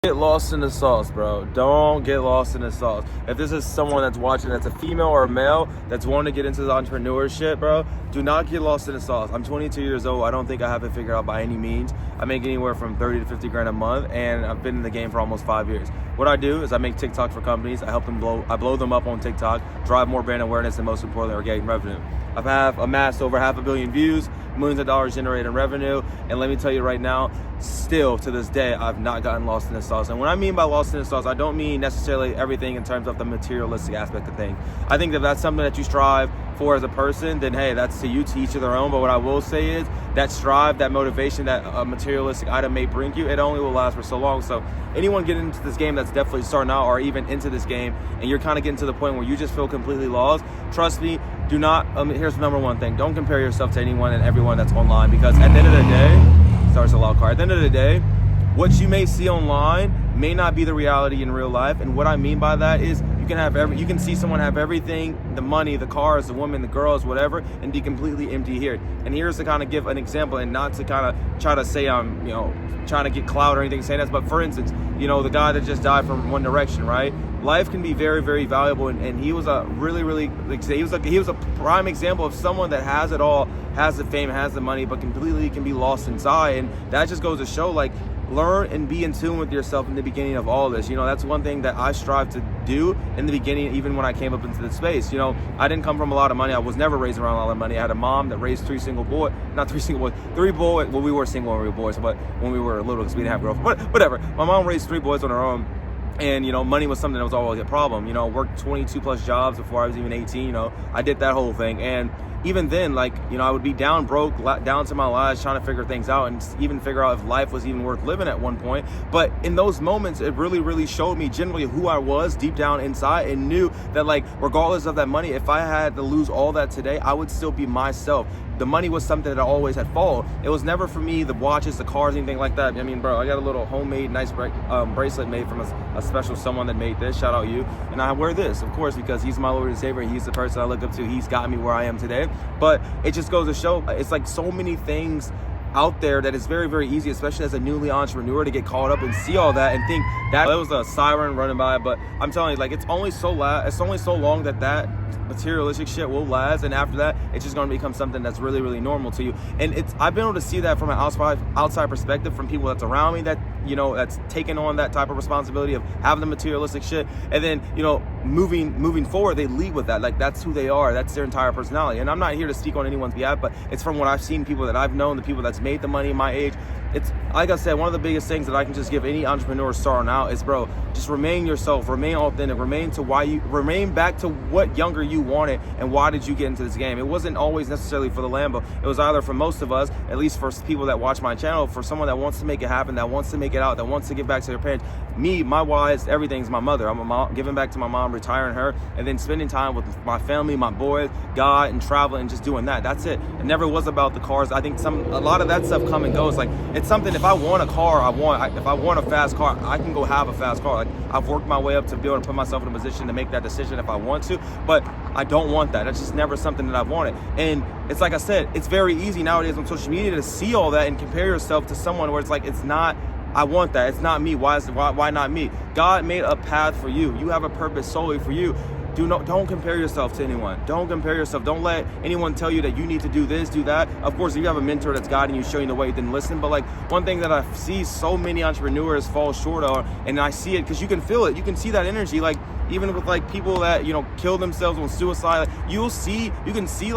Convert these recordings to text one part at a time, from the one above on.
Get lost in the sauce, bro. Don't get lost in the sauce. If this is someone that's watching that's a female or a male that's wanting to get into the entrepreneurship, bro, do not get lost in the sauce. I'm 22 years old. I don't think I have it figured out by any means. I make anywhere from 30 to 50 grand a month, and I've been in the game for almost 5 years. What I do is I make TikTok for companies. I help them I blow them up on TikTok, drive more brand awareness, and most importantly, are getting revenue. I have amassed over 500 million views, millions of dollars generated in revenue, and let me tell you right now, still to this day, I've not gotten lost in the sauce. And what I mean by lost in the sauce, I don't mean necessarily everything in terms of the materialistic aspect of things. I think that that's something that you strive for as a person, then hey, that's to you, to each of their own. But what I will say is that strive, that motivation that a materialistic item may bring you, it only will last for so long. So anyone getting into this game that's definitely starting out or even into this game, and you're kind of getting to the point where you just feel completely lost, trust me, do not, here's the number one thing, don't compare yourself to anyone and everyone that's online, because at the end of the day, starts a loud car, at the end of the day, what you may see online may not be the reality in real life. And what I mean by that is you can see someone have everything, the money, the cars, the women, the girls, whatever, and be completely empty here. And here's to kind of give an example, and not to kind of try to say I'm, trying to get clout or anything saying that, but for instance, the guy that just died from One Direction, right? Life can be very, very valuable, and he was a really, really, he was a prime example of someone that has it all, has the fame, has the money, but completely can be lost inside. And that just goes to show, like, learn and be in tune with yourself in the beginning of all this. That's one thing that I strive to do in the beginning, even when I came up into the space. I didn't come from a lot of money. I was never raised around a lot of money. I had a mom that raised three boys. Well, we were single when we were boys, but when we were little, because we didn't have girlfriends. But whatever. My mom raised 3 boys on her own. And, money was something that was always a problem. Worked 22 plus jobs before I was even 18. I did that whole thing. And even then, I would be down broke, down to my last, trying to figure things out and even figure out if life was even worth living at one point. But in those moments, it really, really showed me generally who I was deep down inside, and knew that, regardless of that money, if I had to lose all that today, I would still be myself. The money was something that I always had followed. It was never for me the watches, the cars, anything like that. I mean, bro, I got a little homemade nice bracelet made from a special someone that made this. Shout out you. And I wear this, of course, because he's my Lord and Savior. He's the person I look up to. He's got me where I am today. But it just goes to show, it's like so many things out there that it's very, very easy, especially as a newly entrepreneur, to get caught up and see all that and think that it was a siren running by. But I'm telling you, it's only so long that materialistic shit will last, and after that, it's just going to become something that's really, really normal to you. And I've been able to see that from an outside perspective, from people that's around me that that's taken on that type of responsibility of having the materialistic shit, and then moving forward, they lead with that. That's who they are. That's their entire personality. And I'm not here to speak on anyone's behalf, but it's from what I've seen, people that I've known, the people that's made the money my age. It's like I said, one of the biggest things that I can just give any entrepreneur starting out is, bro, just remain yourself, remain authentic, remain back to what younger you wanted and why did you get into this game. It wasn't always necessarily for the Lambo. It was either for most of us, at least for people that watch my channel, for someone that wants to make it happen, that wants to make it out, that wants to give back to their parents. Me, my why is everything's my mother. I'm a mom, giving back to my mom, retiring her, and then spending time with my family, my boys, God, and traveling, and just doing that. That's it. It never was about the cars. I think a lot of that stuff come and goes. It's something, if I want a car, if I want a fast car, I can go have a fast car. I've worked my way up to be able to put myself in a position to make that decision if I want to, but I don't want that. That's just never something that I've wanted. And it's like I said, it's very easy nowadays on social media to see all that and compare yourself to someone where it's not, I want that. It's not me. Why not me? God made a path for you. You have a purpose solely for you. Don't compare yourself to anyone. Don't compare yourself. Don't let anyone tell you that you need to do this, do that. Of course, if you have a mentor that's guiding you, showing the way, then listen. But one thing that I see so many entrepreneurs fall short of, and I see it because you can feel it. You can see that energy. Even with people that kill themselves on suicide, you can see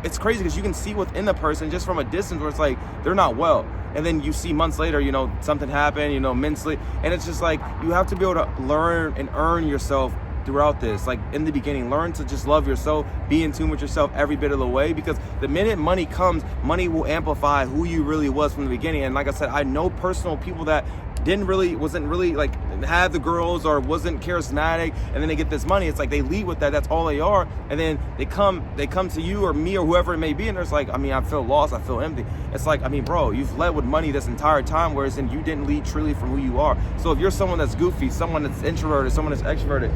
it's crazy because you can see within the person just from a distance where it's they're not well. And then you see months later, something happened, mentally. And it's just you have to be able to learn and earn yourself throughout this. In the beginning, learn to just love yourself, be in tune with yourself every bit of the way, because the minute money comes, money will amplify who you really was from the beginning. And like I said, I know personal people that wasn't really had the girls or wasn't charismatic, and then they get this money. It's they lead with that. That's all they are. And then they come to you or me or whoever it may be, and it's I feel lost, I feel empty. It's bro, you've led with money this entire time, whereas then you didn't lead truly from who you are. So if you're someone that's goofy, someone that's introverted, someone that's extroverted,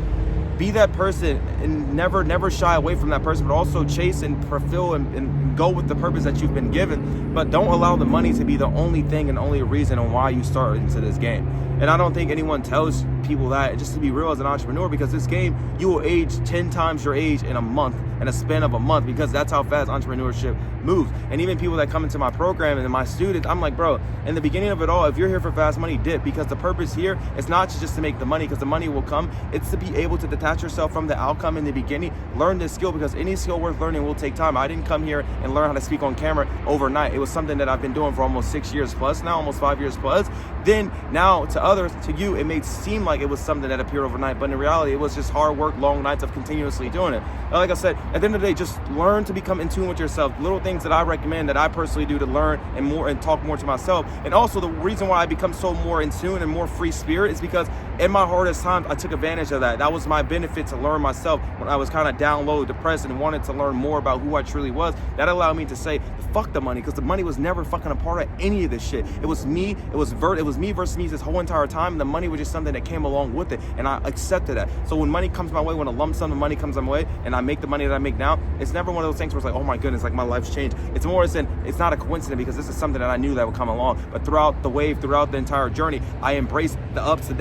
be that person and never shy away from that person, but also chase and fulfill and go with the purpose that you've been given, but don't allow the money to be the only thing and only reason on why you start into this game. And I don't think anyone tells people that, just to be real as an entrepreneur, because this game, you will age 10 times your age in a month, in a span of a month, because that's how fast entrepreneurship moves. And even people that come into my program and my students, I'm like, bro, in the beginning of it all, if you're here for fast money, dip, because the purpose here is not just to make the money, because the money will come. It's to be able to detach yourself from the outcome in the beginning, learn this skill, because any skill worth learning will take time. I didn't come here and learn how to speak on camera overnight. It was something that I've been doing for almost 6 years plus now, almost 5 years plus. Then now to others, to you, it may seem like it was something that appeared overnight, but in reality, it was just hard work, long nights of continuously doing it. Like I said, at the end of the day, just learn to become in tune with yourself. Little things that I recommend, that I personally do to learn and talk more to myself. And also the reason why I become so more in tune and more free spirit is because in my hardest times, I took advantage of that. That was my benefit, to learn myself when I was kind of down low, depressed, and wanted to learn more about who I truly was. That allowed me to say, fuck the money, because the money was never fucking a part of any of this shit. It was me, it was me versus me this whole entire time, and the money was just something that came along with it, and I accepted that. So when money comes my way, when a lump sum of money comes my way, and I make the money that I make now, it's never one of those things where it's like, oh my goodness, like my life's changed. It's more as in, it's not a coincidence, because this is something that I knew that would come along. But throughout the wave, throughout the entire journey, I embraced the ups and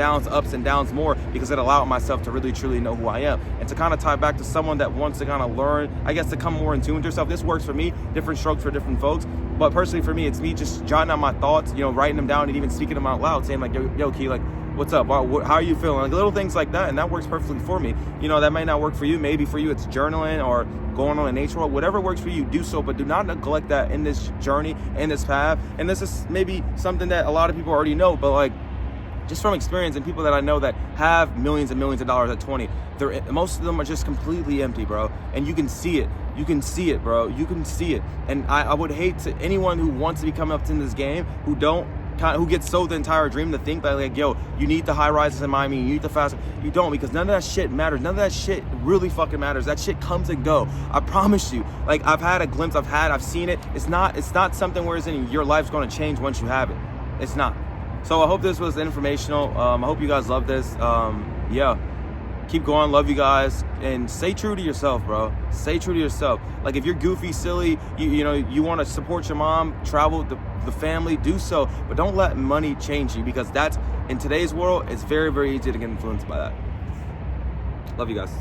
downs more, because it allowed myself to really truly know who I am. And to kind of tie back to someone that wants to kind of learn, I guess, to come more in tune with yourself, this works for me, different strokes for different folks. But personally for me, it's me just jotting out my thoughts, writing them down and even speaking them out loud, saying like, yo Key, like, what's up? How are you feeling? Like little things like that, and that works perfectly for me. That may not work for you. Maybe for you it's journaling or going on a nature walk. Whatever works for you, do so, but do not neglect that in this journey, in this path. And this is maybe something that a lot of people already know, but like, just from experience and people that I know that have millions and millions of dollars at 20, most of them are just completely empty, bro. And you can see it. You can see it, bro. You can see it. And I would hate to anyone who wants to be coming up in this game who gets sold the entire dream to think that like, yo, you need the high rises in Miami, you need the fast. You don't, because none of that shit matters. None of that shit really fucking matters. That shit comes and go. I promise you. Like, I've had a glimpse, I've seen it. It's not something where your life's gonna change once you have it. It's not. So I hope this was informational. I hope you guys love this. Yeah. Keep going. Love you guys. And stay true to yourself, bro. Stay true to yourself. Like, if you're goofy, silly, you want to support your mom, travel the family, do so. But don't let money change you, because that's, in today's world, it's very, very easy to get influenced by that. Love you guys.